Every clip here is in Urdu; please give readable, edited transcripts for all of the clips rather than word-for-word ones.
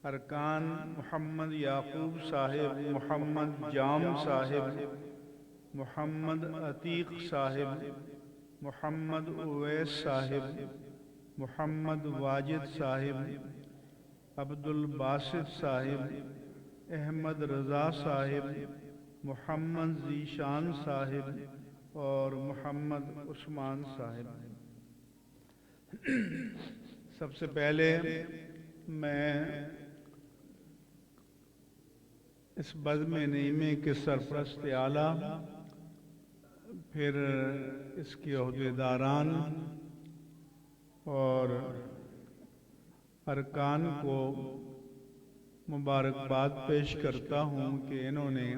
ارکان محمد یعقوب صاحب، محمد جام صاحب، محمد عتیق صاحب، محمد اویس صاحب، محمد واجد صاحب، عبد الباسط صاحب، احمد رضا صاحب، محمد ذیشان صاحب اور محمد عثمان صاحب۔ سب سے پہلے میں اس بزم نعیمے کے سرپرست اعلیٰ، پھر اس کے عہدیداران اور ارکان کو مبارکباد پیش کرتا ہوں کہ انہوں نے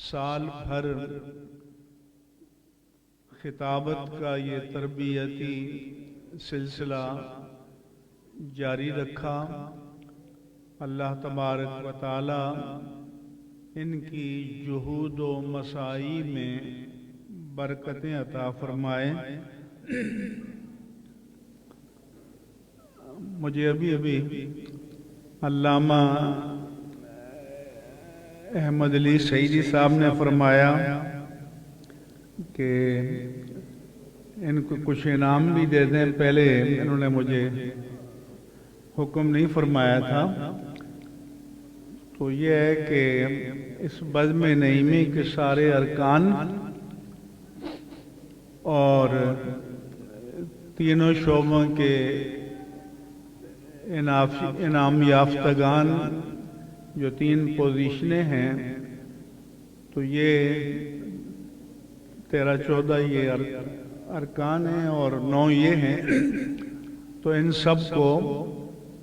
سال بھر خطابت کا یہ تربیتی سلسلہ جاری رکھا۔ اللہ تبارک و تعالی ان کی جہود و مساعی میں برکتیں عطا فرمائے۔ مجھے ابھی علامہ احمد علی سعیدی صاحب نے فرمایا کہ ان کو کچھ انعام بھی دے دیں، پہلے انہوں نے مجھے حکم نہیں فرمایا تھا۔ تو یہ ہے کہ اس بزم نعیمی کے سارے ارکان اور تینوں شعبوں کے انعام یافتگان جو 3 پوزیشنیں ہیں، تو یہ 13-14 یہ ارکان ہیں اور 9 یہ ہیں، تو ان سب کو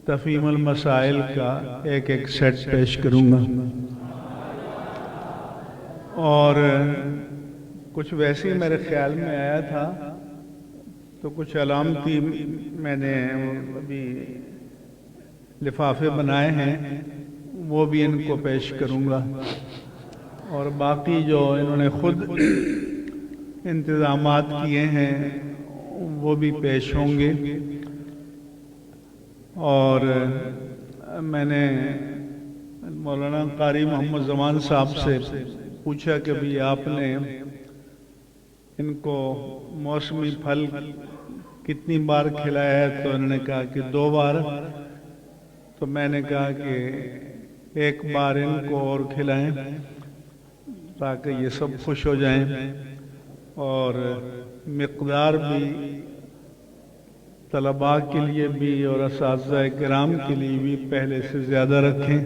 تفہیم المسائل کا ایک سیٹ پیش کروں گا، اور کچھ ویسے ہی میرے خیال میں آیا تھا تو کچھ علامتی میں نے ابھی لفافے بنائے ہیں، وہ بھی ان کو پیش کروں گا، اور باقی جو انہوں نے خود انتظامات کیے ہیں وہ بھی پیش ہوں گے۔ اور میں نے مولانا قاری محمد زمان صاحب سے پوچھا کہ بھی آپ نے ان کو موسمی پھل کتنی بار کھلایا ہے، تو انہوں نے کہا کہ 2 بار۔ تو میں نے کہا کہ 1 بار ان کو اور کھلائیں تاکہ یہ سب خوش ہو جائیں، اور مقدار بھی طلباء کے لیے بھی اور اساتذہ کرام کے لیے بھی پہلے سے زیادہ رکھیں۔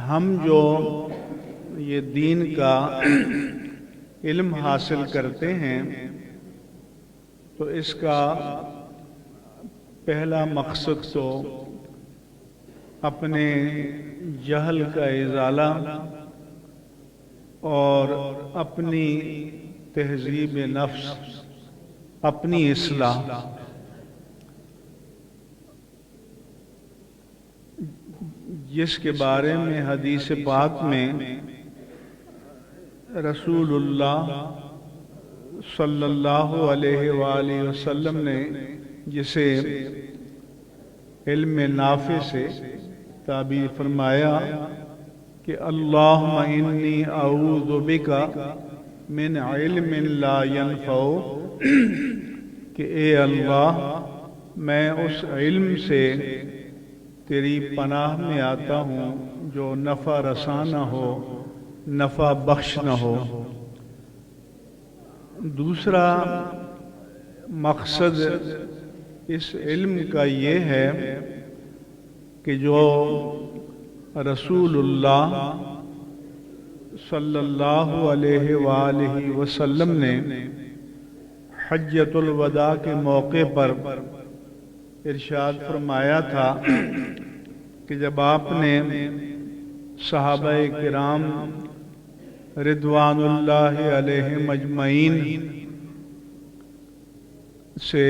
ہم جو یہ دین کا علم حاصل کرتے ہیں تو اس کا پہلا مقصد تو اپنے جہل کا ازالہ اور اپنی تہذیب نفس، اپنی اصلاح۔ جس کے بارے میں حدیث پاک میں رسول اللہ صلی اللہ علیہ وآلہ وسلم نے جسے علم نافع سے تعبیر فرمایا کہ اللہم انی اعوذ بک من علم لا ينفع، کہ اے اللہ میں اس علم سے تیری پناہ میں آتا ہوں جو نفع رساں نہ ہو، نفع بخش نہ ہو۔ دوسرا مقصد اس علم کا یہ ہے کہ جو رسول اللہ صلی اللہ علیہ وآلہ وسلم نے حجۃ الوداع کے موقع پر ارشاد فرمایا تھا کہ جب آپ نے صحابہ کرام رضوان اللہ علیہم اجمعین سے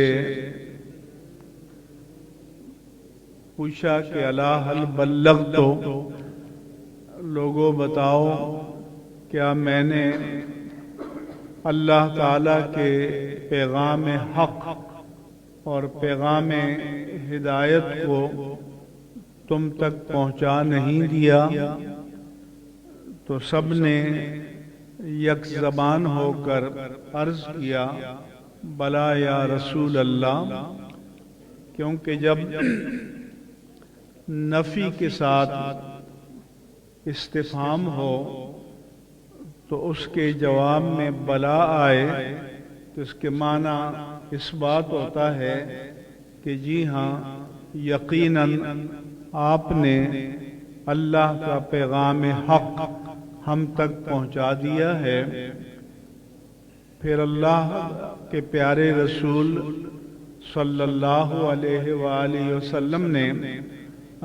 پوچھا کہ الا هل بلغت، لوگوں بتاؤ کیا میں نے اللہ تعالیٰ کے پیغام حق اور پیغام ہدایت کو تم تک پہنچا نہیں دیا، تو سب نے یک زبان ہو کر عرض کیا بلا یا رسول اللہ، کیونکہ جب نفی کے ساتھ استفہام ہو تو اس کے جواب میں بلا آئے تو اس کے معنی اس بات ہوتا ہے کہ جی ہاں یقیناً آپ نے اللہ کا پیغام حق ہم تک پہنچا دیا ہے۔ پھر اللہ کے پیارے رسول صلی اللہ علیہ وآلہ وسلم نے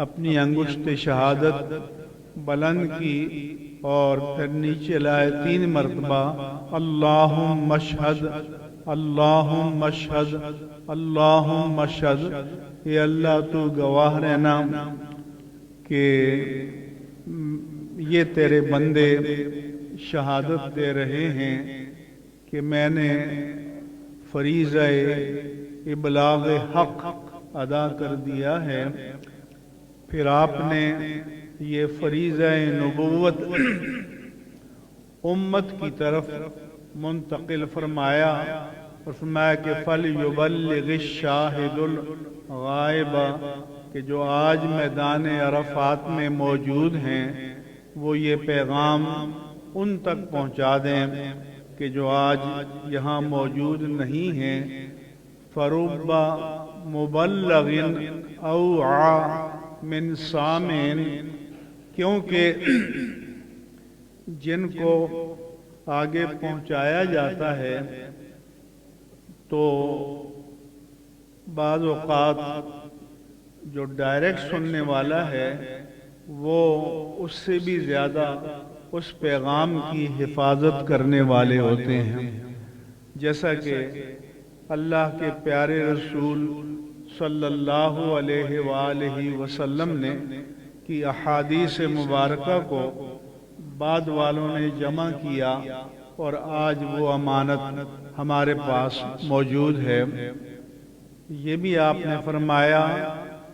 اپنی انگشت شہادت بلند کی اور پھر نیچے لائے 3 مرتبہ اللہم اشہد اللہم اشہد اللہم اشہد، اے اللہ تو گواہ رہنا کہ یہ تیرے بندے شہادت دے رہے ہیں کہ میں نے فریضہ ابلاغ حق ادا کر دیا ہے۔ پھر آپ نے یہ فریضہ نبوت امت کی طرف منتقل فرمایا اور فرمایا کہ فَلْيُبَلِّغِ الشَّاهِدُ الْغَائِبَ، کہ جو آج میدان عرفات میں موجود ہیں وہ یہ پیغام ان تک پہنچا دیں کہ جو آج یہاں موجود نہیں ہیں۔ فَرُبَّ مُبَلَّغٍ أَوْعَى مِنْ سَامِعٍ، کیونکہ جن کو آگے پہنچایا جاتا ہے تو بعض اوقات جو ڈائریکٹ سننے والا ہے وہ اس سے بھی زیادہ اس پیغام کی حفاظت کرنے والے ہوتے ہیں، جیسا کہ اللہ کے پیارے رسول صلی اللہ علیہ وآلہ وسلم نے کی احادیث مبارکہ کو بعد والوں نے جمع کیا اور آج وہ امانت ہمارے پاس موجود ہے۔ یہ بھی آپ نے فرمایا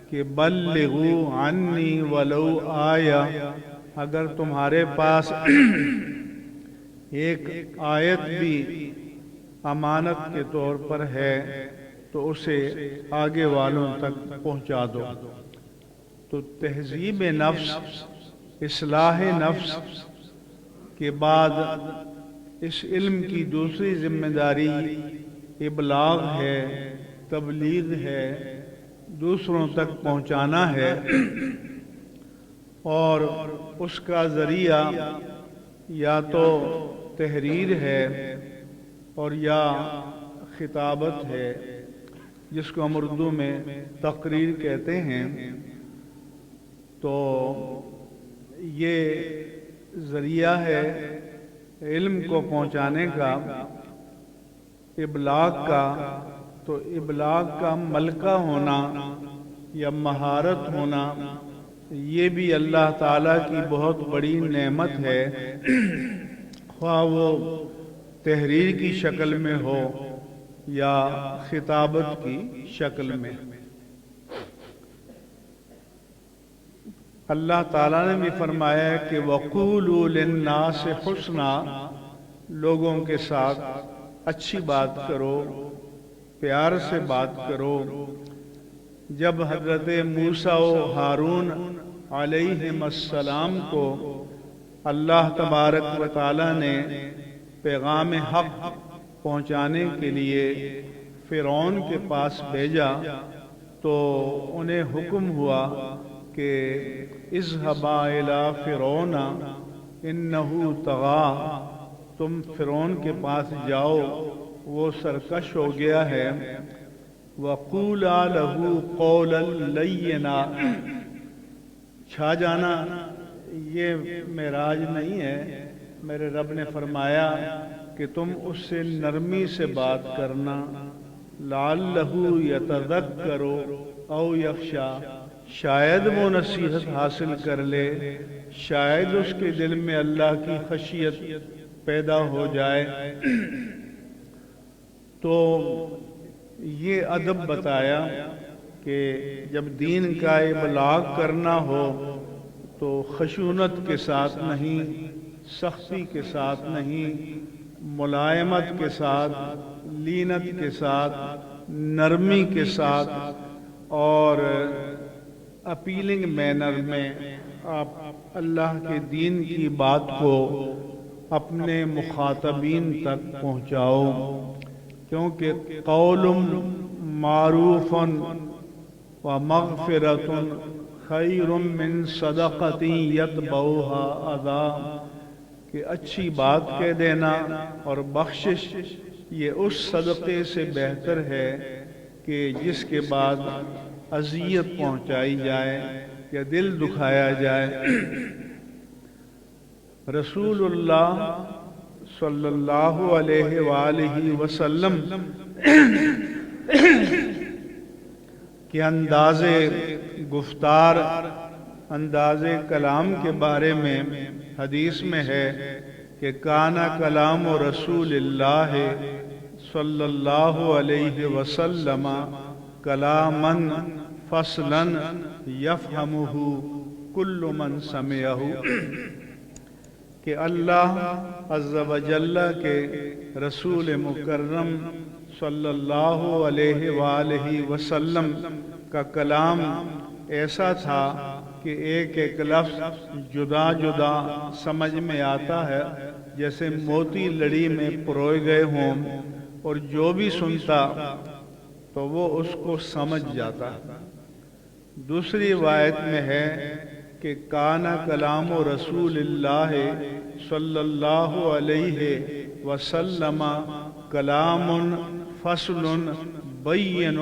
کہ بلغوا عنی ولو آیا، اگر تمہارے پاس ایک آیت بھی امانت کے طور پر ہے تو اسے آگے والوں تک پہنچا دو۔ تو تہذیب نفس، اصلاح نفس کے بعد اس علم کی دوسری ذمہ داری ابلاغ ہے، تبلیغ ہے، دوسروں تک پہنچانا ہے، اور اس کا ذریعہ یا تو تحریر ہے اور یا خطابت ہے، جس کو ہم اردو میں تقریر کہتے ہیں۔ تو یہ ذریعہ ہے علم کو پہنچانے کا، ابلاغ کا۔ تو ابلاغ کا ملکہ ہونا یا مہارت ہونا یہ بھی اللہ تعالیٰ کی بہت بڑی نعمت ہے، خواہ وہ تحریر کی شکل میں ہو یا خطابت کی شکل میں۔ اللہ تعالیٰ نے بھی فرمایا ہے کہ وَقُولُوا لِلنَّاسِ حُسْنًا، لوگوں کے ساتھ اچھی بات کرو، پیار سے بات کرو۔ جب حضرت موسیٰ و ہارون علیہم السلام کو اللہ تبارک و تعالیٰ نے پیغام حق پہنچانے کے لیے فرعون کے پاس بھیجا تو انہیں حکم ہوا کہ اذهبا الى فرعون انہ طغی، تم فرعون کے پاس جاؤ، وہ سرکش ہو گیا ہے۔ وَقُولَا لَهُ قَوْلًا لَيِّنًا، چھا جانا یہ معراج نہیں ہے، میرے رب نے فرمایا کہ تم اس سے نرمی سے بات کرنا، لَعَلَّهُ يَتَذَكَّرُ أَوْ يَخْشَىٰ، شاید وہ نصیحت حاصل کر لے، شاید اس کے دل میں اللہ کی خشیت پیدا ہو جائے۔ تو یہ ادب بتایا کہ جب دین کا ابلاغ کرنا ہو تو خشونت کے ساتھ نہیں، سختی کے ساتھ نہیں، ملائمت کے ساتھ، لینت کے ساتھ، نرمی کے ساتھ اور اپیلنگ مینر میں آپ اللہ کے دین کی بات کو اپنے مخاطبین تک پہنچاؤ، کیونکہ قول معروف و مغفرۃ خیر من صدقۃ یتبعها اذی، کہ اچھی بات کہہ دینا اور بخشش یہ اس صدقے سے بہتر ہے کہ جس کے بعد اذیت پہنچائی جائے یا دل دکھایا جائے۔ رسول اللہ صلی اللہ علیہ وآلہ وسلم کے انداز گفتار، انداز کلام کے بارے میں حدیث میں ہے کہ کانا کلام رسول اللہ صلی اللہ علیہ وسلم کلاما فصلا یفہمہ کل من سمعہ، کہ اللہ عز و جل کے رسول مکرم صلی اللہ علیہ وآلہ وسلم کا کلام ایسا تھا کہ ایک ایک لفظ جدا جدا سمجھ میں آتا ہے، جیسے موتی لڑی میں پروئے گئے ہوں، اور جو بھی سنتا تو وہ اس کو سمجھ جاتا۔ دوسری روایت میں ہے کہ کانا کلام رسول اللہ صلی اللہ علیہ وسلم کلام فصل بین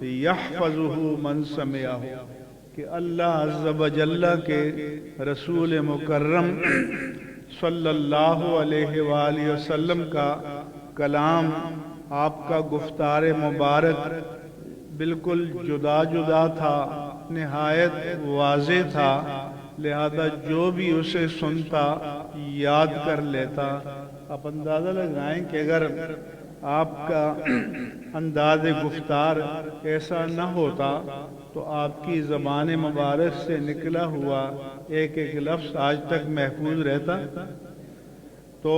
یحفظہ من سمعہ، کہ اللہ عز و جل کے رسول مکرم صلی اللہ علیہ وآلہ وسلم کا کلام، آپ کا گفتار مبارک بالکل جدا جدا تھا، نہایت واضح تھا، لہذا جو بھی اسے سنتا یاد کر لیتا۔ آپ اندازہ لگائیں کہ اگر آپ کا انداز گفتار ایسا نہ ہوتا تو آپ کی زبان مبارک سے نکلا ہوا ایک ایک لفظ آج تک محفوظ رہتا۔ تو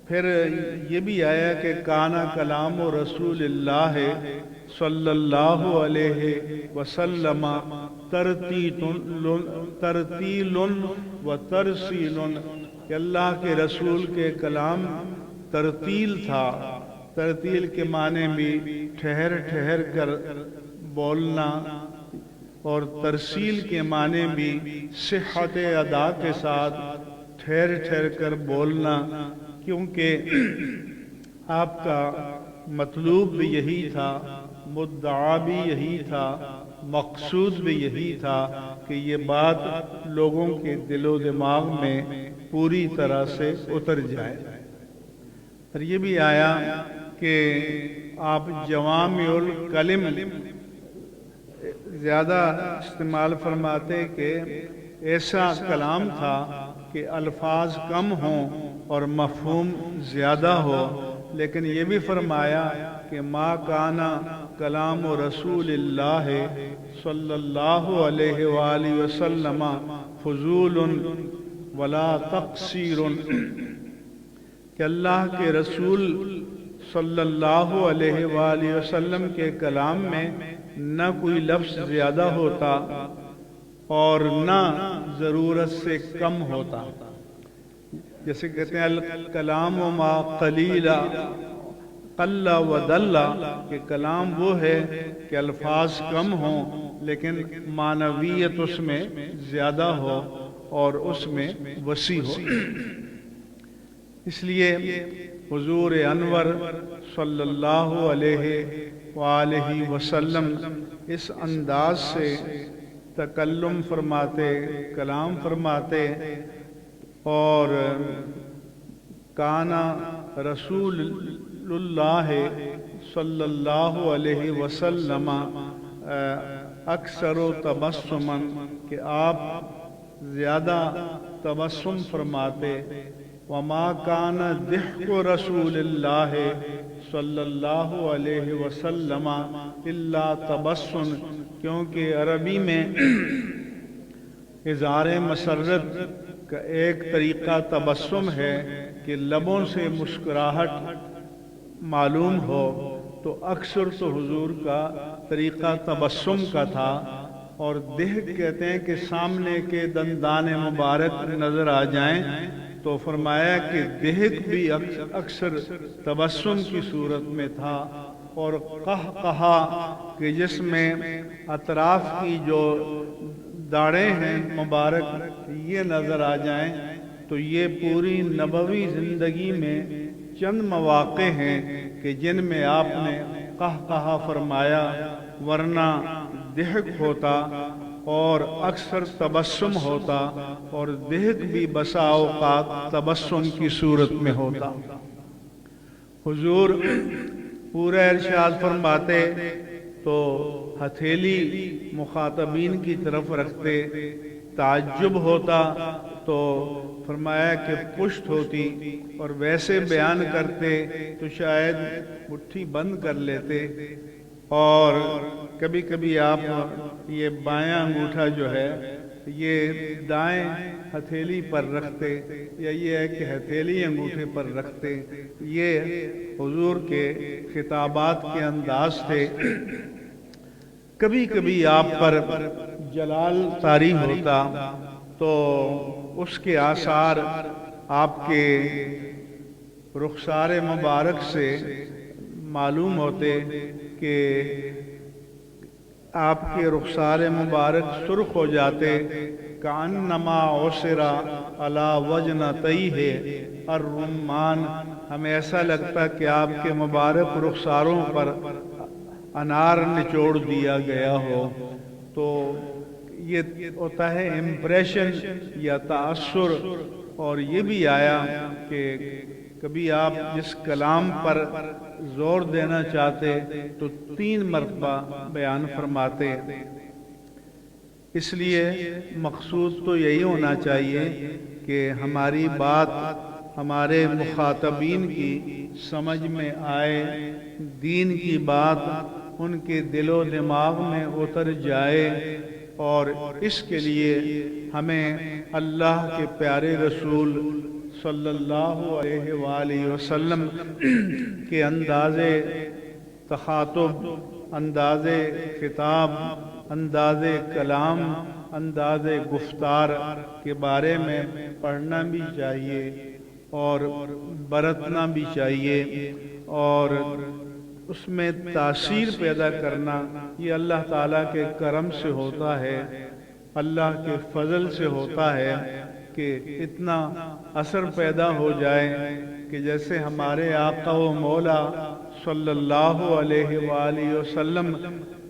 پھر یہ بھی آیا کہ کانا کلام رسول اللہ صلی اللہ علیہ وسلم ترتیل و ترسیل، کہ اللہ کے رسول کے کلام ترتیل تھا۔ ترتیل کے معنی بھی ٹھہر ٹھہر کر بولنا، اور ترسیل کے معنی بھی صحت ادا کے ساتھ ٹھہر ٹھہر کر بولنا، کیونکہ آپ کا مطلوب بھی یہی تھا، مدعا بھی یہی تھا، مقصود بھی یہی تھا کہ یہ بات لوگوں کے دل و دماغ میں پوری طرح سے اتر جائے۔ اور یہ بھی آیا کہ آپ جوامع الکلم زیادہ استعمال فرماتے، کہ ایسا کلام تھا کہ الفاظ کم ہوں اور مفہوم زیادہ ہو، لیکن یہ بھی فرمایا کہ ما کانا کلام رسول اللہ صلی اللہ علیہ وآلہ وسلم فضول ولا تقصیر، کہ اللہ کے رسول صلی اللہ علیہ وآلہ وسلم کے کلام میں نہ کوئی لفظ زیادہ ہوتا اور نہ ضرورت سے کم ہوتا۔ جیسے کہتے ہیں الکلام ما قلیل قل و دل، کہ کلام وہ ہے کہ الفاظ کم ہوں لیکن معنویت اس میں زیادہ ہو اور اس میں وسیع ہو۔ اس لیے حضور انور صلی اللہ علیہ وآلہ وسلم اس انداز سے تکلم فرماتے، کلام فرماتے، اور کانا رسول اللہ صلی اللہ علیہ وسلم اکثر و تبسما، کہ آپ زیادہ تبسم فرماتے، وما کان ضحک رسول اللہ صلی اللہ علیہ وسلم الا تبسم، کیونکہ عربی میں اظہار مسرت کا ایک طریقہ تبسم ہے کہ لبوں سے مسکراہٹ معلوم ہو، تو اکثر تو حضور کا طریقہ تبسم کا تھا، اور دہک کہتے ہیں کہ سامنے کے دندان مبارک نظر آ جائیں، تو فرمایا کہ دہک بھی اکثر تبسم کی صورت میں تھا، اور قہقہا کہ جس میں اطراف کی جو داڑیں ہیں مبارک یہ نظر آ جائیں، تو یہ پوری نبوی زندگی میں چند مواقع ہیں کہ جن میں آپ نے قہقہا فرمایا، ورنہ دہک ہوتا اور اکثر تبسم ہوتا، اور دہک بھی بسا اوقات تبسم کی صورت میں ہوتا۔ حضور پورا ارشاد فرماتے تو ہتھیلی مخاطبین کی طرف رکھتے، تعجب ہوتا تو فرمایا کہ پشت ہوتی، اور ویسے بیان کرتے تو شاید مٹھی بند کر لیتے، اور کبھی کبھی آپ یہ بایاں انگوٹھا جو ہے یہ دائیں ہتھیلی پر رکھتے، یا یہ ہے کہ ہتھیلی انگوٹھے پر رکھتے۔ یہ حضور کے خطابات کے انداز تھے۔ کبھی کبھی آپ پر جلال طاری ہوتا تو اس کے آثار آپ کے رخسار مبارک سے معلوم ہوتے کہ آپ کے رخسار مبارک سرخ ہو جاتے، کأنما عصر علی وجنتیہ الرمان، ہمیں ایسا لگتا کہ آپ کے مبارک رخساروں پر انار نچوڑ دیا گیا ہو۔ تو یہ ہوتا ہے امپریشن یا تاثر۔ اور یہ بھی آیا کہ کبھی آپ جس کلام پر زور دینا چاہتے تو 3 مرتبہ بیان فرماتے۔ اس لیے مقصود تو یہی ہونا چاہیے کہ ہماری بات ہمارے مخاطبین کی سمجھ میں آئے، دین کی بات ان کے دل و دماغ میں اتر جائے، اور اس کے لیے ہمیں اللہ کے پیارے رسول صلی اللہ علیہ وآلہ وسلم کے انداز تخاطب، انداز خطاب، انداز کلام، انداز گفتار کے بارے میں پڑھنا بھی چاہیے اور برتنا بھی چاہیے، اور اس میں تاثیر پیدا کرنا یہ اللہ تعالیٰ کے کرم سے ہوتا ہے، اللہ کے فضل سے ہوتا ہے کہ اتنا اثر پیدا ہو جائے کہ جیسے ہمارے آقا و مولا صلی اللہ علیہ وآلہ وسلم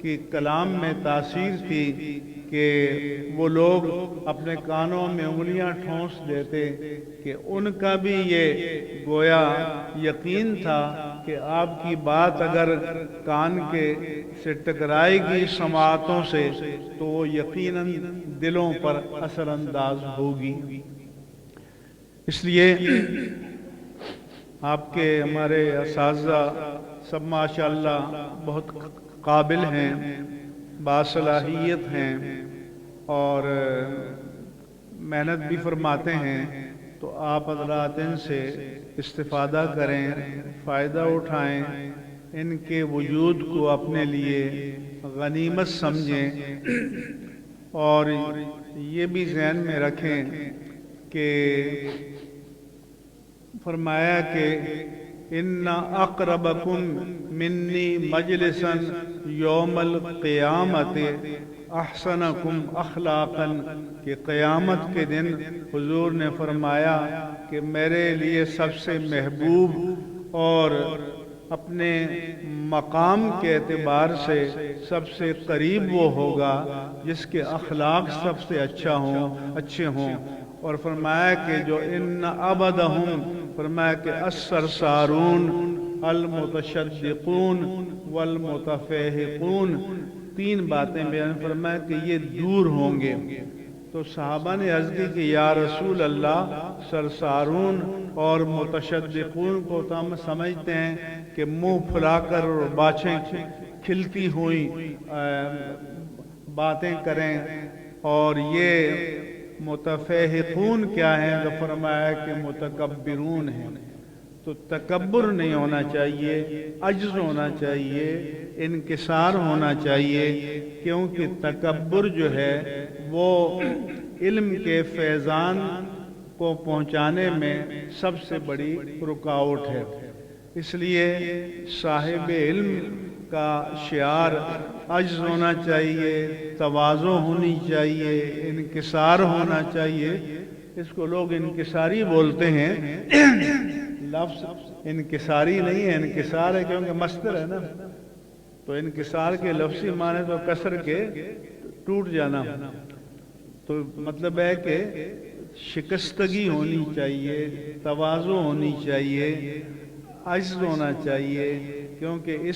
کی کلام میں تاثیر تھی کہ وہ لوگ اپنے کانوں میں انگلیاں ٹھونس دیتے کہ ان کا بھی یہ گویا یقین تھا کہ آپ کی بات اگر کان کے سے ٹکرائے گی سماعتوں سے تو وہ یقیناً دلوں پر اثر انداز ہوگی۔ اس لیے آپ کے ہمارے اساتذہ سب ماشاءاللہ بہت قابل ہیں، باصلاحیت ہیں، اور محنت بھی فرماتے ہیں، تو آپ حضرات ان سے استفادہ کریں، فائدہ اٹھائیں، ان کے وجود کو اپنے لیے غنیمت سمجھیں، اور یہ بھی ذہن میں رکھیں کہ فرمایا کہ ان اقربکم منی مجلسا یوم القیامت احسنکم اخلاقا، کہ قیامت کے دن حضور نے فرمایا کہ میرے لیے سب سے محبوب اور اپنے مقام کے اعتبار سے سب سے قریب وہ ہوگا جس کے اخلاق سب سے اچھے ہوں، اور فرمایا کہ جو ان عبدہم، فرمایا کہ السرسارون المتشدقون والمتفیہقون، 3 باتیں بیان فرمایا کہ یہ دور ہوں گے۔ تو تو صحابہ نے عرض کی کہ یا رسول اللہ، سرسارون اور متشدقون کو تو ہم سمجھتے ہیں کہ منہ پھلا کر اور باچھیں کھلتی ہوئی باتیں کریں، اور یہ متفیہقون کیا ہیں؟ تو فرمایا کہ متکبرون ہیں۔ تو تکبر نہیں ہونا چاہیے، عجز ہونا چاہیے، انکسار ہونا چاہیے، کیونکہ تکبر جو ہے وہ علم کے فیضان کو پہنچانے میں سب سے بڑی رکاوٹ ہے۔ اس لیے صاحب علم کا شعار عجز ہونا چاہیے، تواضع ہونی چاہیے، انکسار ہونا چاہیے۔ اس کو لوگ انکساری بولتے ہیں، لفظ انکساری نہیں ہے، انکسار ہے کیونکہ مصدر ہے نا، تو انکسار کے لفظی معنی تو کسر کے ٹوٹ جانا، تو مطلب ہے کہ شکستگی ہونی چاہیے، تواضع ہونی چاہیے، عجز ہونا چاہیے، کیونکہ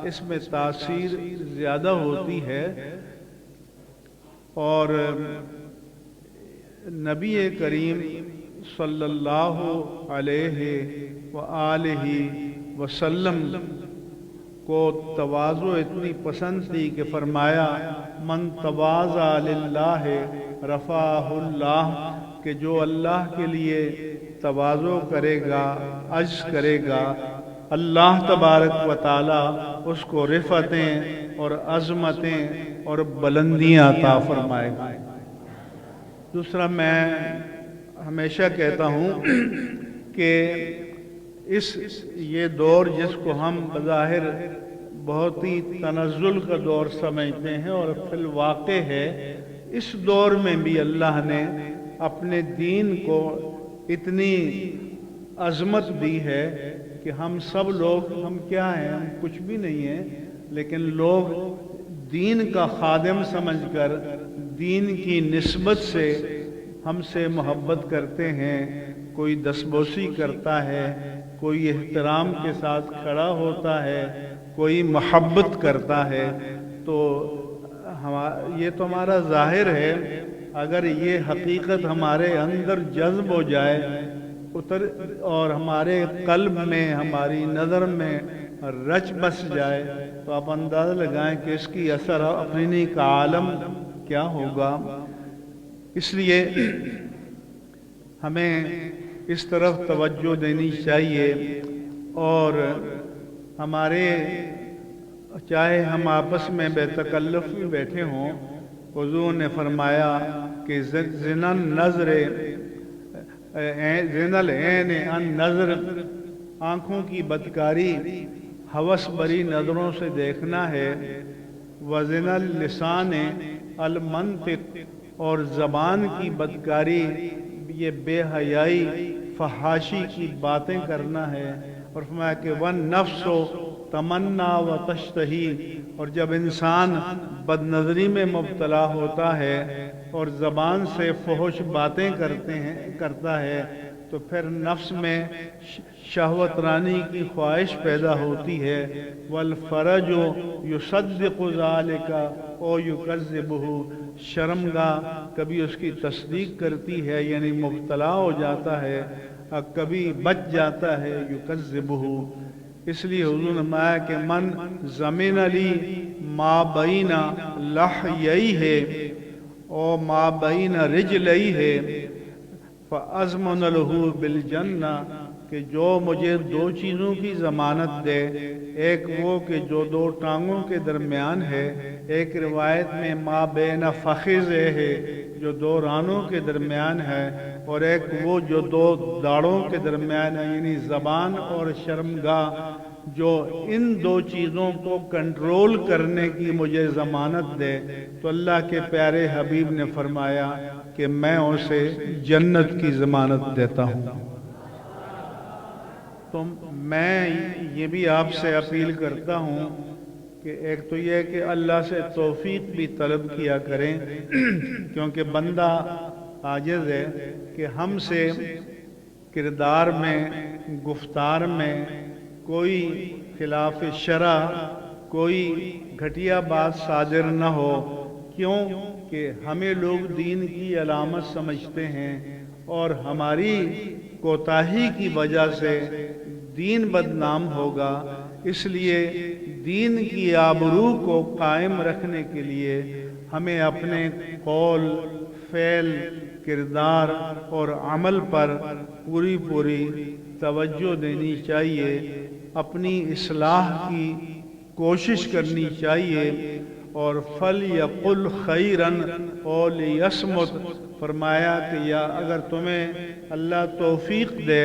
اس میں تاثیر زیادہ ہوتی ہے۔ اور نبی کریم صلی اللہ علیہ وآلہ وسلم کو تواضع اتنی پسند تھی کہ فرمایا من تواضع للہ رفعہ اللہ، کہ جو اللہ کے لیے تواضع کرے گا، عجز کرے گا، اللہ تبارک و تعالی اس کو رفعتیں اور عظمتیں اور بلندیاں عطا فرمائے گا۔ دوسرا میں ہمیشہ کہتا ہوں کہ یہ دور جس کو ہم بظاہر بہت ہی تنزل کا دور سمجھتے ہیں اور فی الواقع ہے، اس دور میں بھی اللہ نے اپنے دین کو اتنی عظمت دی ہے کہ ہم سب لوگ، ہم کیا ہیں؟ ہم کچھ بھی نہیں ہیں، لیکن لوگ دین کا خادم سمجھ کر دین کی نسبت سے ہم سے محبت کرتے ہیں، کوئی دستبوسی کرتا ہے، کوئی احترام کے ساتھ کھڑا ہوتا ہے، کوئی محبت کرتا ہے، تو یہ تو ہمارا ظاہر ہے۔ اگر یہ حقیقت ہمارے اندر جذب ہو جائے اور ہمارے قلب میں، ہماری نظر میں رچ بس جائے، تو آپ اندازہ لگائیں کہ اس کی اثر اپنی کا عالم کیا ہوگا۔ اس لیے ہمیں اس طرف توجہ دینی چاہیے، اور ہمارے چاہے ہم آپس میں بے تکلف بھی بیٹھے ہوں، حضور نے فرمایا کہ زنا النظر زنا العین عن نظر، آنکھوں کی بدکاری ہوس بری نظروں سے دیکھنا ہے، وزنا اللسان المنطق، اور زبان کی بدکاری یہ بے حیائی فحاشی کی باتیں کرنا ہے، اور فرمایا کہ والنفس تمنا و تشتہی، اور جب انسان بد نظری میں مبتلا ہوتا ہے اور زبان سے فحش باتیں کرتا ہے، تو پھر نفس میں شہوت رانی کی خواہش پیدا ہوتی ہے، والفرج یصدق ذالک او یکذبہ، شرمگاہ کبھی اس کی تصدیق کرتی ہے یعنی مبتلا ہو جاتا ہے، اور کبھی بچ جاتا ہے یکذبہ۔ اس لیے حضور نے فرمایا کہ من ضمن لی ما بین لحییہ او ما بین رجلیہ فاضمن لہ بالجنہ، کہ جو مجھے دو چیزوں کی ضمانت دے، ایک وہ کہ جو دو ٹانگوں کے درمیان ہے، ایک روایت میں ما بین فخذہ ہے جو دو رانوں کے درمیان ہے، اور ایک وہ جو دو داڑوں کے درمیان ہے یعنی زبان اور شرمگاہ، جو ان دو چیزوں کو کنٹرول کرنے کی مجھے ضمانت دے، تو اللہ کے پیارے حبیب نے فرمایا کہ میں اسے جنت کی ضمانت دیتا ہوں۔ تو میں یہ بھی آپ سے اپیل کرتا ہوں کہ ایک تو یہ کہ اللہ سے توفیق بھی طلب کیا کریں، کیونکہ بندہ عاجز ہے کہ ہم سے کردار میں، گفتار میں کوئی خلاف شرع، کوئی گھٹیا بات صادر نہ ہو، کیوں کہ ہمیں لوگ دین کی علامت سمجھتے ہیں اور ہماری کوتاہی کی وجہ سے دین بدنام ہوگا، اس لیے دین کی آبرو کو قائم رکھنے کے لیے ہمیں اپنے قول، فعل، کردار اور عمل پر پوری توجہ دینی چاہیے، اپنی اصلاح کی کوشش کرنی چاہیے، اور فَلْيَقُلْ خَيْرًا أَوْ لِيَصْمُتْ، فرمایا کہ یا اگر تمہیں اللہ توفیق دے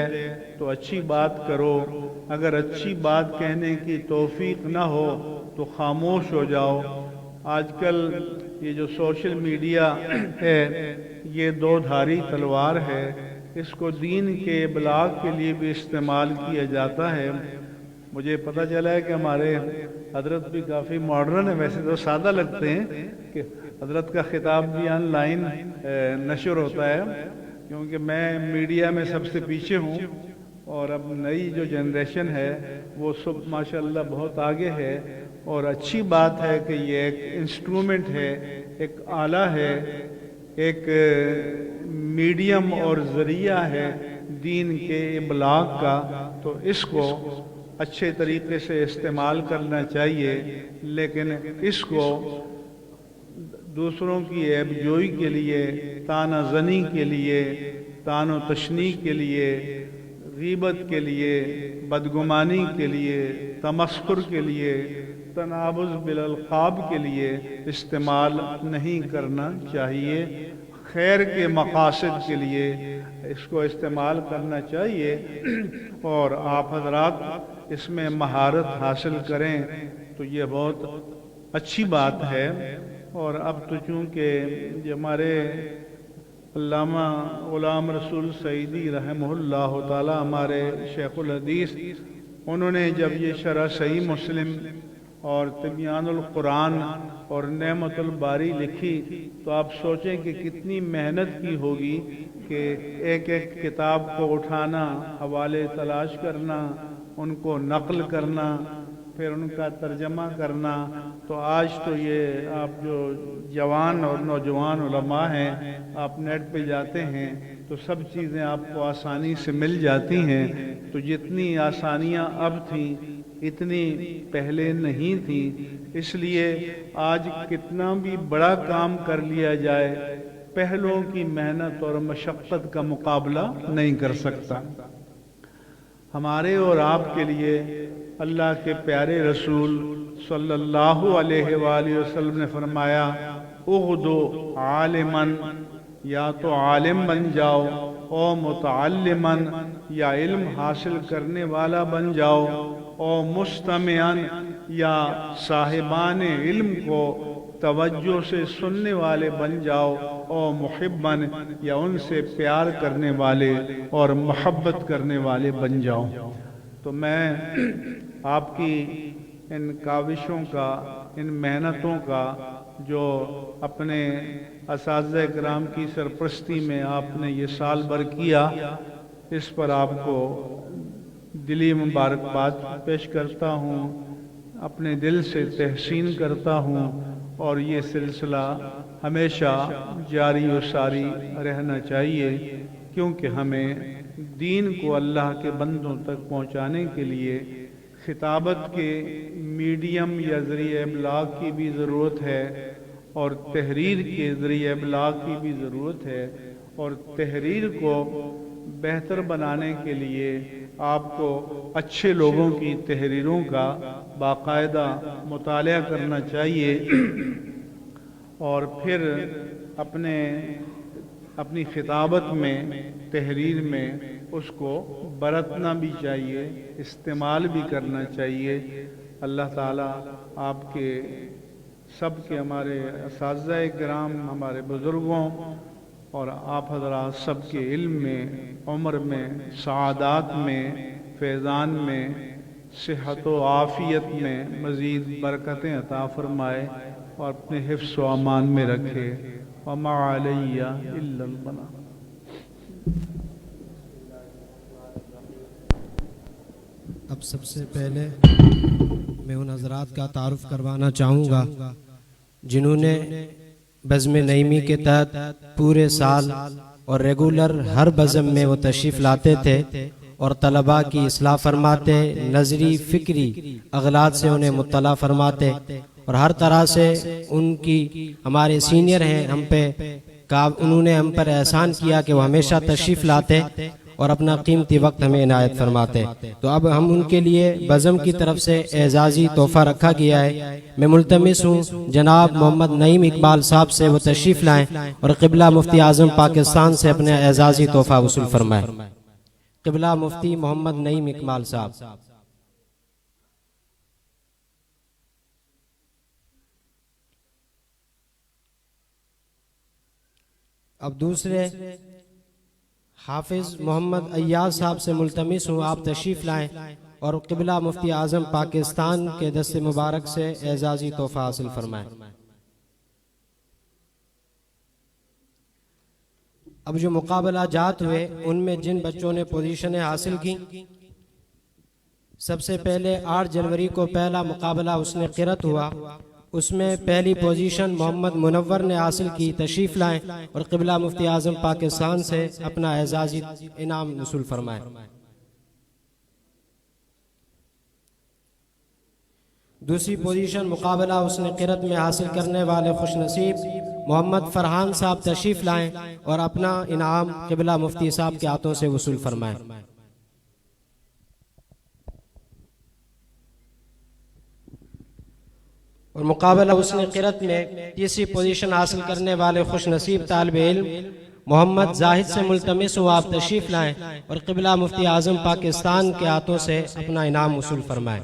تو اچھی بات کرو، اگر اچھی بات کہنے کی توفیق نہ ہو تو خاموش ہو جاؤ۔ آج کل یہ جو سوشل میڈیا ہے یہ دو دھاری تلوار ہے، اس کو دین کے ابلاغ کے لیے بھی استعمال کیا جاتا ہے۔ مجھے پتہ چلا ہے کہ ہمارے حضرت بھی کافی ماڈرن ہے، ویسے تو سادہ لگتے ہیں کہ حضرت کا خطاب بھی آن لائن نشر ہوتا ہے، کیونکہ میں میڈیا میں سب سے پیچھے ہوں، اور اب نئی جو جنریشن ہے وہ سب ماشاءاللہ بہت آگے ہے، اور اچھی بات ہے کہ یہ ایک انسٹرومنٹ ہے، ایک آلہ ہے، ایک میڈیم اور ذریعہ ہے دین کے ابلاغ کا، تو اس کو اچھے طریقے سے استعمال کرنا چاہیے، لیکن اس کو دوسروں کی عیب جوئی کے لیے، طعنہ زنی کے لیے، طعن و تشنیع کے لیے، غیبت کے لیے، بدگمانی کے لیے، تمسخر کے لیے، تنابز بالالقاب کے لیے استعمال نہیں کرنا چاہیے، خیر کے مقاصد کے لیے اس کو استعمال کرنا چاہیے، اور آپ حضرات اس میں مہارت حاصل کریں تو یہ بہت اچھی بات ہے۔ اور اب تو چونکہ یہ ہمارے علامہ غلام رسول سعیدی رحمہ اللہ تعالی ہمارے شیخ الحدیث، انہوں نے جب یہ شرح صحیح مسلم اور تبیان القرآن اور نعمت الباری لکھی تو آپ سوچیں کہ کتنی محنت کی ہوگی کہ ایک ایک کتاب کو اٹھانا، حوالے تلاش کرنا، ان کو نقل کرنا، پھر ان کا ترجمہ کرنا۔ تو آج تو یہ آپ جو جوان اور نوجوان علماء ہیں، آپ نیٹ پہ جاتے ہیں تو سب چیزیں آپ کو آسانی سے مل جاتی ہیں، تو جتنی آسانیاں اب تھیں اتنی پہلے نہیں تھیں، اس لیے آج کتنا بھی بڑا کام کر لیا جائے پہلوں کی محنت اور مشقت کا مقابلہ نہیں کر سکتا۔ ہمارے اور آپ کے لیے اللہ کے پیارے رسول صلی اللہ علیہ وآلہ وسلم نے فرمایا، اغدو عالماً، یا تو عالم بن جاؤ، او متعلماً، یا علم حاصل کرنے والا بن جاؤ، او مستمعاً، یا صاحبان علم کو توجہ سے سننے والے بن جاؤ، او محباً، یا ان سے پیار کرنے والے اور محبت کرنے والے بن جاؤ۔ تو میں آپ کی ان کاوشوں کا، ان محنتوں کا جو اپنے اساتذہ کرام کی سرپرستی میں آپ نے یہ سال بھر کیا، اس پر آپ کو دلی مبارکباد پیش کرتا ہوں، اپنے دل سے تحسین کرتا ہوں، اور یہ سلسلہ ہمیشہ جاری و ساری رہنا چاہیے، کیونکہ ہمیں دین کو اللہ کے بندوں تک پہنچانے کے لیے خطابت کے میڈیم یا ذریعہ ابلاغ کی بھی ضرورت ہے، اور تحریر کے ذریعہ ابلاغ کی بھی ضرورت ہے، اور تحریر کو بہتر بنانے کے لیے آپ کو اچھے لوگوں کی تحریروں کا باقاعدہ مطالعہ کرنا چاہیے، اور پھر اپنی خطابت میں، تحریر میں اس کو برتنا بھی چاہیے، استعمال بھی کرنا چاہیے۔ اللہ تعالیٰ آپ کے سب کے، ہمارے اساتذہ کرام، ہمارے بزرگوں اور آپ حضرات سب کے علم میں، عمر میں، سعادات میں، فیضان میں، صحت و عافیت میں مزید برکتیں عطا فرمائے اور اپنے حفظ و امان میں رکھے۔ وما علی الا البلاغ۔ اب سب سے پہلے میں ان حضرات کا تعارف کروانا چاہوں گا جنہوں نے بزم نعیمی کے تحت پورے سال اور ریگولر ہر بزم میں وہ تشریف لاتے تھے اور طلباء کی اصلاح فرماتے، نظری فکری اغلاط سے انہیں مطلع فرماتے، اور ہر طرح سے ان کی ہمارے سینئر ہیں ہم پہ انہوں نے ہم پر احسان کیا کہ وہ ہمیشہ تشریف لاتے اور اپنا قیمتی وقت ہمیں عنایت فرماتے۔ تو اب ہم ان کے لیے بزم کی طرف سے اعزازی تحفہ رکھا گیا ہے۔ میں ملتمس ہوں جناب محمد نعیم اقبال صاحب سے وہ تشریف لائیں اور قبلہ مفتی اعظم پاکستان سے اپنے اعزازی تحفہ وصول فرمائیں۔ قبلہ مفتی محمد نعیم اقبال صاحب۔ اب دوسرے حافظ محمد ایاز صاحب سے ملتمس ہوں آپ تشریف لائیں اور قبلہ مفتی اعظم پاکستان کے دست مبارک سے اعزازی تحفہ حاصل فرمائیں۔ اب جو مقابلہ جات ہوئے ان میں جن بچوں نے پوزیشنیں حاصل کی، سب سے پہلے 8 جنوری کو پہلا مقابلہ حسن قرأت ہوا، اس میں پہلی پوزیشن محمد منور نے حاصل کی، تشریف لائیں اور قبلہ مفتی اعظم پاکستان سے اپنا اعزازی انعام وصول فرمائیں۔ دوسری پوزیشن مقابلہ حسن قرأت میں حاصل کرنے والے خوش نصیب محمد فرحان صاحب تشریف لائیں اور اپنا انعام قبلہ مفتی صاحب کے ہاتھوں سے وصول فرمائیں۔ اور مقابلہ حسن قرأت میں تیسری پوزیشن حاصل کرنے والے خوش نصیب طالب علم محمد زاہد سے ملتمس ہوں آپ تشریف لائیں اور قبلہ مفتی اعظم پاکستان کے ہاتھوں سے اپنا انعام وصول فرمائیں۔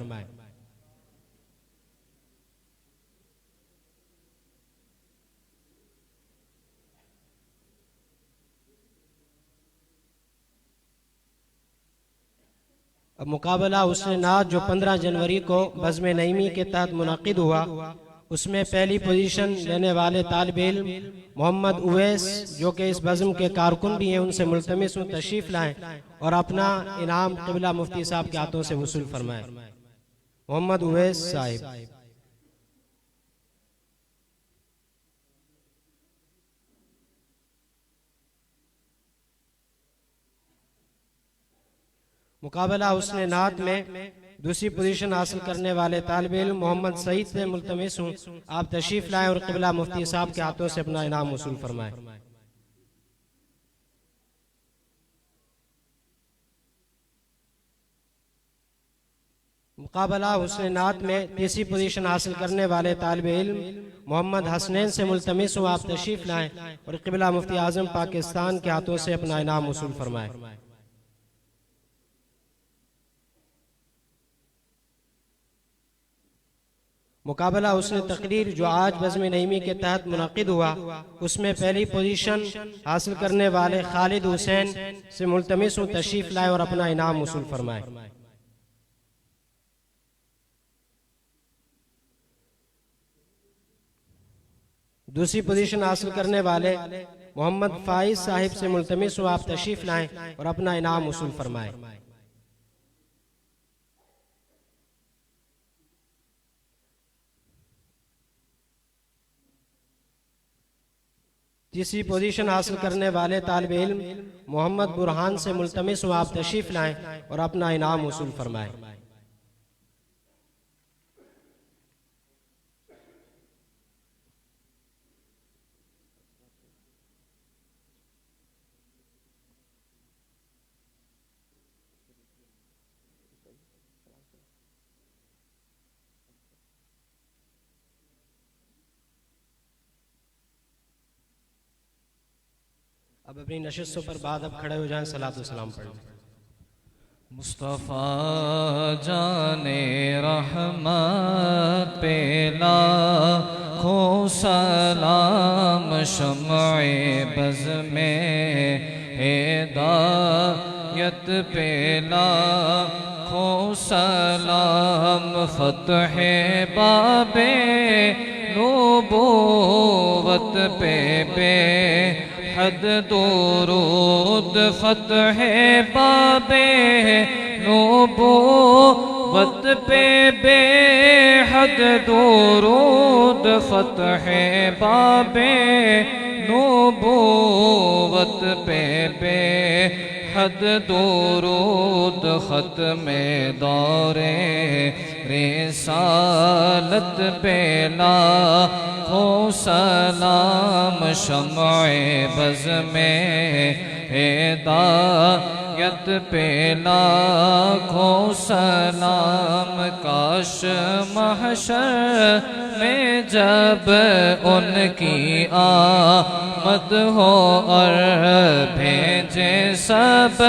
اب مقابلہ حسن نعت جو 15 جنوری کو بزم نعیمی کے تحت منعقد ہوا، اس میں پہلی پوزیشن لینے والے طالب علم محمد اویس جو کہ اس بزم کے کارکن بھی ہیں، ان سے ملتمس ہوں تشریف لائیں اور اپنا انعام قبلہ مفتی صاحب کے ہاتھوں سے وصول فرمائیں۔ محمد اویس صاحب۔ مقابلہ حسن نعت میں دوسری پوزیشن حاصل کرنے والے طالب علم محمد سعید سے ملتمس ہوں آپ تشریف لائیں اور قبلہ مفتی صاحب کے ہاتھوں سے اپنا انعام وصول فرمائیں۔ مقابلہ حسن نعت میں تیسری پوزیشن حاصل کرنے والے طالب علم محمد حسنین سے ملتمس ہوں آپ تشریف لائیں اور قبلہ مفتی اعظم پاکستان کے ہاتھوں سے اپنا انعام وصول فرمائیں۔ مقابلہ حسن تقریر جو آج بزم نعیمی کے تحت منعقد ہوا، اس میں پہلی پوزیشن حاصل کرنے والے خالد حسین سے ملتمس ہوں تشریف لائیں اور اپنا انعام وصول فرمائیں۔ دوسری پوزیشن حاصل کرنے والے محمد فائز صاحب سے ملتمس ہوں آپ تشریف لائیں اور اپنا انعام وصول فرمائیں۔ تیسری پوزیشن حاصل کرنے والے طالب علم محمد برہان سے ملتمس ہوں آپ تشریف لائیں اور اپنا انعام وصول فرمائیں۔ اب اپنی نشستوں پر بعد اب کھڑے ہو جائیں، صلاۃ و سلام پڑھ لیں۔ مصطفیٰ جان رحمت پہ لاکھوں سلام، شمع بز میں ہدایت پہ لاکھوں سلام، فتح باب نبوت پہ بے حد درود، فتح باب نبوت نبوت پہ بے حد درود فتح باب نبوت پہ بے حد درود ختم دور رسالت پہ لاکھوں سلام شمع بز میں ہدایت پہ لاکھوں سلام کاش محشر میں جب ان کی آمد ہو اور بھیجے سب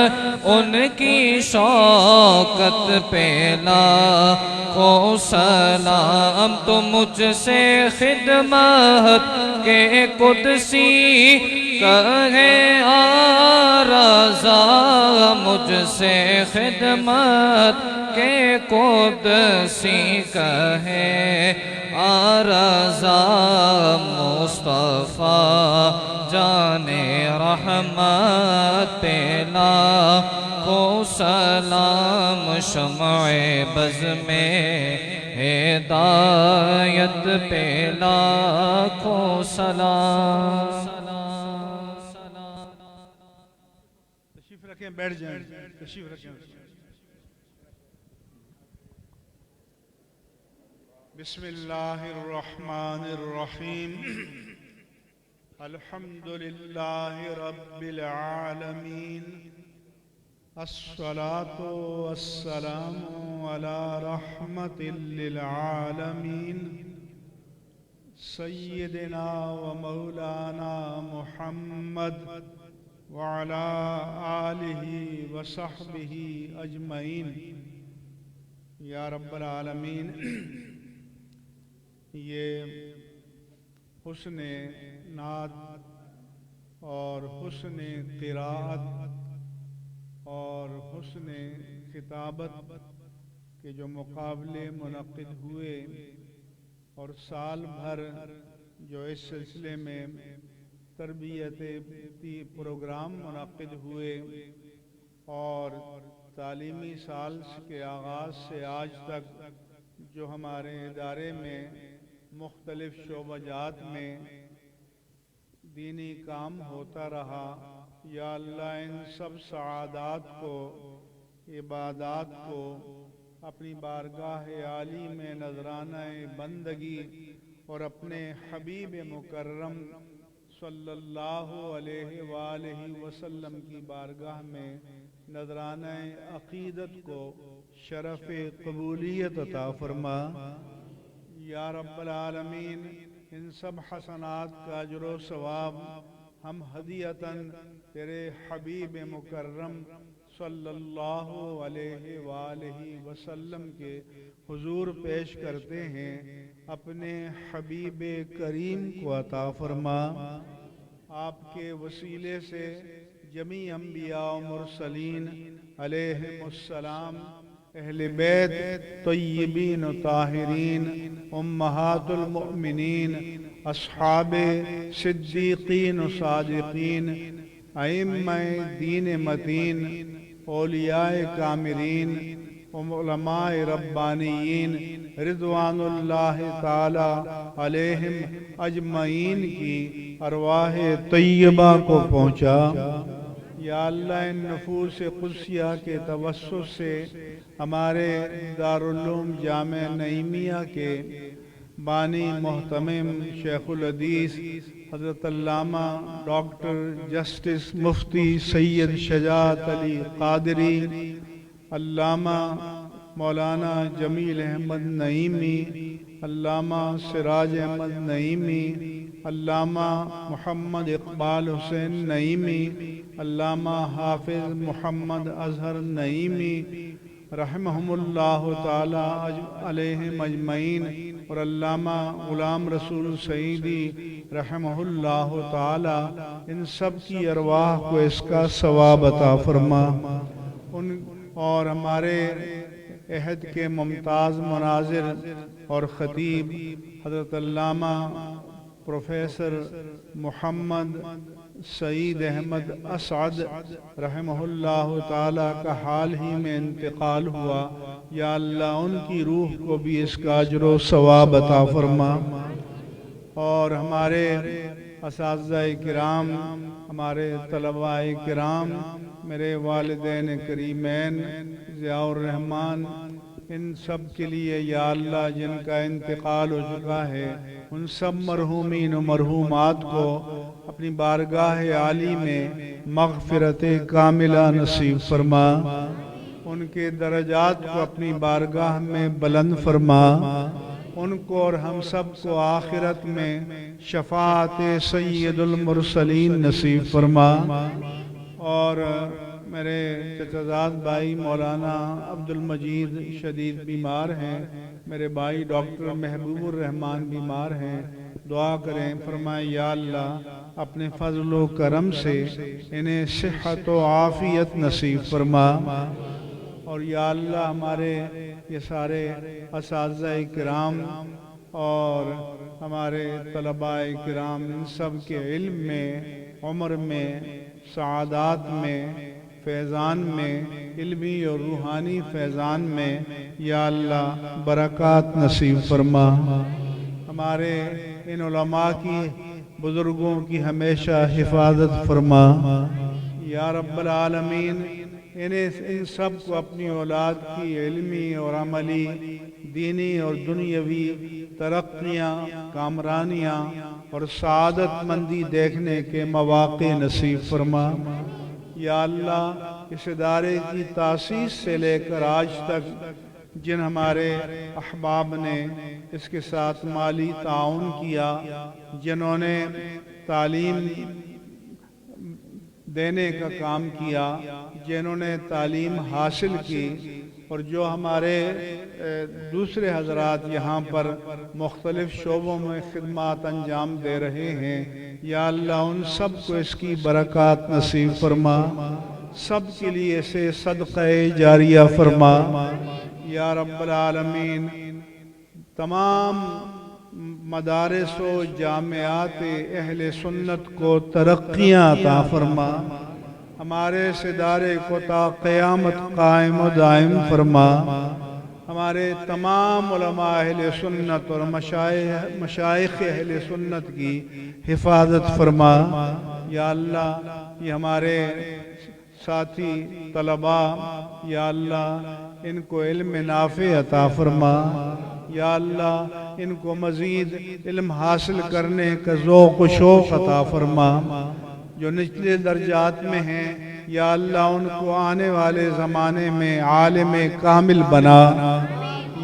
ان کی شوکت پہ لاکھوں سلام تو مجھ سے خدمت کے قدسی کہے آرزا مجھ سے خدمت کے قدسی کہے آرزا مصطفیٰ جان رحمت پہ لاکھوں سلام شمع بز میں ہدایت پہ لاکھوں سلام تشریف رکھیں بیٹھ جائیں تشریف رکھیں بسم اللہ الرحمن الرحیم الحمد للہ رب العالمین الصلاة والسلام علی رحمت للعالمین سیدنا و مولانا محمد وعلى آلہ وصحبہ اجمعین یا رب العالمین یہ حسن نعت اور حسن قرات اور حسن خطابت کے جو مقابلے منعقد ہوئے اور سال بھر جو اس سلسلے میں تربیتی پروگرام منعقد ہوئے اور تعلیمی سال کے آغاز سے آج تک جو ہمارے ادارے میں مختلف شعبہ جات میں دینی کام ہوتا رہا یا اللہ ان سب سعادات کو عبادات کو اپنی بارگاہ عالی میں نذرانہ بندگی اور اپنے حبیب مکرم صلی اللہ علیہ وآلہ وسلم کی بارگاہ میں نذرانہ عقیدت کو شرف قبولیت عطا فرما یا رب العالمین ان سب حسنات کا اجر و ثواب ہم ہدیتاً تیرے حبیب مکرم صلی اللہ علیہ وآلہ وسلم کے حضور پیش کرتے ہیں اپنے حبیب کریم کو عطا فرما آپ کے وسیلے سے جمیع انبیاء و مرسلین علیہم السلام اہل بیت طیبین و طاہرین امہات المؤمنین اصحاب صدیقین و صادقین ائمہ دین متین اولیاء کامرین علماء ربانیین رضوان اللہ تعالی علیہم اجمعین کی ارواح طیبہ کو پہنچا یا اللہ ان نفوس قدسیہ کے توسط سے ہمارے دارالعلوم جامع نعیمیہ کے بانی محتمم شیخ الحدیث حضرت علامہ ڈاکٹر جسٹس مفتی سید شجاعت علی قادری علامہ مولانا جمیل احمد نعیمی علامہ سراج احمد نعیمی علامہ محمد اقبال حسین نعیمی علامہ حافظ محمد اظہر نعیمی رحمہم اللہ تعالی علیہم اجمعین اور علامہ غلام رسول سعیدی رحمہ اللہ تعالی ان سب کی ارواح کو اس کا ثواب عطا فرما اور ہمارے عہد کے ممتاز مناظر اور خطیب حضرت علامہ پروفیسر محمد سعید احمد اسعد رحمہ اللہ تعالی کا حال ہی میں انتقال ہوا، یا اللہ ان کی روح کو بھی اس کا اجر و ثواب عطا فرما، اور ہمارے اساتذہ کرام، ہمارے طلباء کرام، میرے والدین کریمین ضیاء الرحمن، ان سب کے لیے یا اللہ جن کا انتقال ہو چکا ہے، ان سب مرحومین و مرحومات کو اپنی بارگاہ عالی میں مغفرت کاملہ نصیب فرما، ان کے درجات کو اپنی بارگاہ میں بلند فرما، ان کو اور ہم سب کو آخرت میں شفاعت سید المرسلین نصیب فرما، اور میرے چچا زاد بھائی مولانا عبد المجید شدید بیمار ہیں، میرے بھائی ڈاکٹر محبوب الرحمان بیمار ہیں، دعا کریں، فرمائیں یا اللہ اپنے فضل و کرم سے انہیں صحت و عافیت نصیب فرما، اور یا اللہ ہمارے یہ سارے اساتذہ کرام اور ہمارے طلباء کرام، ان سب کے علم میں، عمر میں، سعادات میں، فیضان میں، علمی اور روحانی فیضان میں یا اللہ برکات نصیب فرما، ہمارے ان علماء کی، بزرگوں کی ہمیشہ حفاظت فرما یا رب العالمین، ان سب کو اپنی اولاد کی علمی اور عملی، دینی اور دنیاوی ترقیاں، کامرانیاں اور سعادت مندی دیکھنے کے مواقع نصیب فرما یا اللہ، اس ادارے کی تاسیس سے لے کر آج تک جن ہمارے احباب نے اس کے ساتھ مالی تعاون کیا، جنہوں نے تعلیم دینے کا کام کیا، جنہوں نے تعلیم حاصل کی، اور جو ہمارے دوسرے حضرات یہاں پر مختلف شعبوں میں خدمات انجام دے رہے ہیں، یا اللہ ان سب کو اس کی برکات نصیب فرما، سب کے لیے اسے صدقہ جاریہ فرما یا رب العالمین، تمام مدارس و جامعات اہل سنت کو ترقیاں عطا فرما، ہمارے اس ادارے کو تا قیامت قائم و دائم فرما، ہمارے تمام علماء اہل سنت اور مشائخ اہل سنت کی حفاظت فرما یا اللہ، یہ ہمارے ساتھی طلباء یا اللہ ان کو علم نافع عطا فرما یا اللہ، ان کو مزید علم حاصل کرنے کا ذوق و شوق عطا فرما، جو نچلے درجات میں ہیں یا اللہ ان کو آنے والے زمانے میں عالم کامل بنا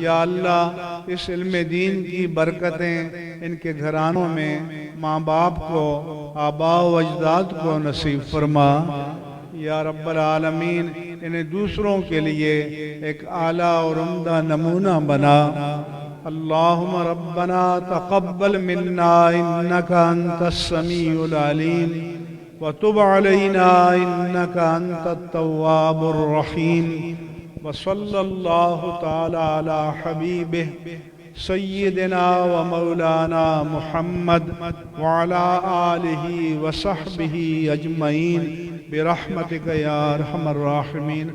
یا اللہ، اس علم دین کی برکتیں ان کے گھرانوں میں ماں باپ کو، آباء و اجداد کو نصیب فرما یا رب العالمین، انہیں دوسروں کے لیے ایک اعلیٰ اور عمدہ نمونہ بنا۔ اللہم ربنا تقبل منا انکا انت السمیع العلیم وتب علینا انکا انت التواب الرحیم، وصلی اللہ تعالی علی حبیبہ سیدنا و مولانا محمد وعلی آلہ وصحبہ اجمعین برحمتک یا ارحم الراحمین۔